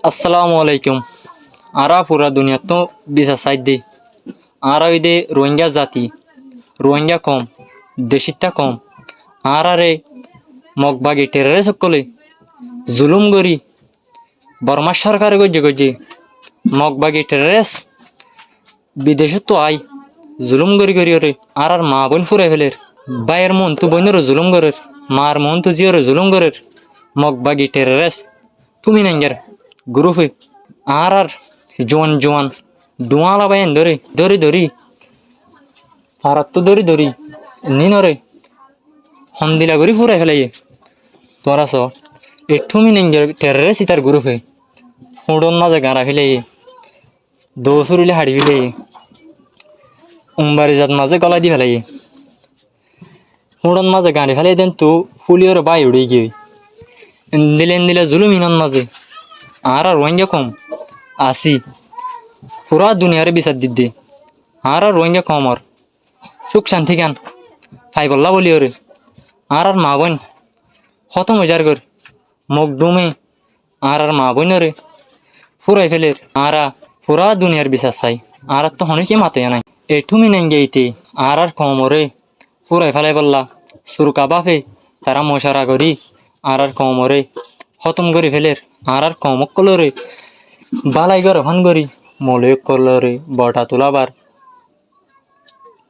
আসসালামু আলাইকুম। আরা পুরা দুনিয়া তো bisa সাইড দে আরা ইদে রোহিঙ্গা জাতি রোহিঙ্গা কম দেশিতা কম আরারে মগবাগি টেররে সকলে জুলুম গরি বর্মা সরকার গজে গজে মগবাগি টেররেস বিদেশে তো আই জুলুম গরি গরি ওরে আর মা বোন ফুরে ফেলের বাইয়ের মন তু বোনের জুলুম গরের মার মন তু জিওরে জুলুম গরের মগবাগি টেররেস তুমি নেঙ্গের গ্রুপে আর জোয়ান জোয়ান ডুয়ালা বাইন ধরে ধরি ধরি আর তো ধরি ধরি নিনরে হন্দিলা করি ফুরাই ফেলাই তোরা স এঠুমি নেঙ্গের টেররেস ইতার গ্রুপে হুড়ন মাঝে গাঁড়া ফেলাই দোসুরিলে হাড়ি ফেলাই উম্বারি জাত মাঝে গলা দি ফেলাই হুড়ন মাঝে গাঁড়ি ফেলাই দেন তো ফুলিওর বাই উড়ে গিয়ে দিলে জুলুম ইনন মাঝে আর রোহিঙ্গা কম আসি পুরা দুনিয়ারে বিচার দিদি আর রোহিঙ্গা কম আর সুখ শান্তি গান ফাই বল্লা বলি ওরে আর মা বোন হত মজার কর মুখ ডুমে আর মা বোন রে ফুরাই ফেলের আরা পুরা দুনিয়ার বিচার চাই আর তো হনিকে মাতে নাই এঠুমি নেঙ্গে ইতে আর কম রে ফুরাই ফেলাই বললা সুরকা বাফে তারা মশারা করি আর কম রে খতম করে ফেলের আর কমক কলরে বালাই গর ভান করি মলয়ক কলরে বটা তোলাবার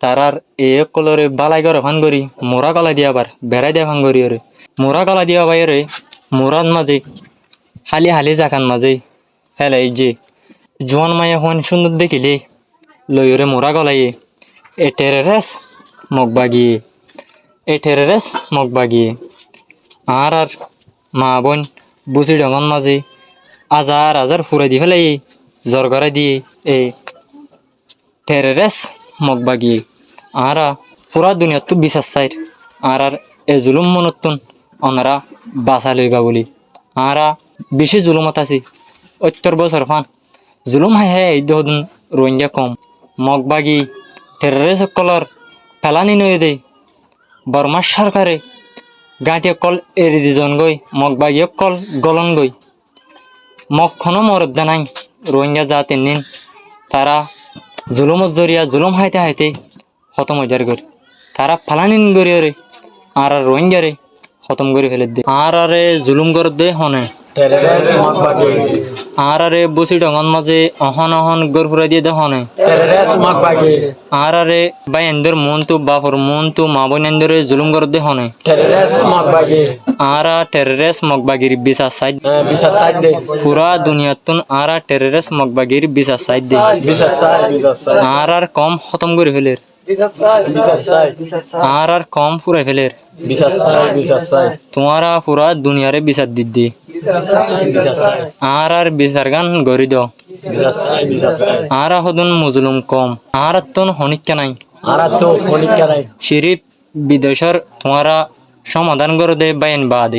তারার এক কলরে বালাই গর ভান করি মোরা গলা দিয়াবার বেড়াই দেয়া ভান করি রে মোরা গলা দিয়া বাইরে মোরার মাঝে হালি হালি জাকান মাঝে ফেলাই যে জোয়ান মায়া হন সুন্দর দেখিলে লইরে মোরা গলাইয়ে এ টেরেরেস মগ বাগিয়ে আর মা বোন বুঝি ডঙন মাঝে আজার আজার ফুরাই দি ফেলাই জ্বর করাই দিয়ে এ টেরেরেস মগ বাগিয়ে আরা পুরা দুনিয়া তো বিশ্বাস চাই আর এ জুলুম মনতুন অনারা বাসা লইবা বলি আরা বেশি জুলুমত আছি ৭০ বছর ফান জুলুম হাই এই দহদিন রোহিঙ্গা কম মগ বাগি টেরেরেস কলর ফেলানি নয় দে বর্মা সরকারে গাঁটি অকল এরি দিজন গই মগ বাগি অকল গলন গই মগখনো মরদ নাই রোহিঙ্গা জাতে নিন তারা জুলুমত জরিয়া জুলুম হাইতে হাইতে খতম হয়ে যার করি তারা ফালানিন করি রে আর রোহিঙ্গা রে খতম করে ফেলে দে আর আরে জুলুম কর দে হনে আর আরে বসি ডঙন মাঝে অহন অহন গর ফুরাই দিয়ে দে হনে আর আরে বাই এন্দর মন তো বাপর মন তো মা বোন এন্দরে জুলুম কর দে হনে আর টেররেস মগবাগির বিচার সাইড পুরা দুনিয়াতুন আর টেররেস মগবাগির বিচার সাইড দে আর কম খতম করে ফেলের আর কম ফুরাই ফেলের তোমারা পুরা দুনিয়ারে বিচার দিদি আর বিচার গান গড়ি দাও আর হদন মুজলুম কম আর তো হনিকা নাই সিরিপ বিদেশের তোমারা সমাধান করে দে বাইন বাদে।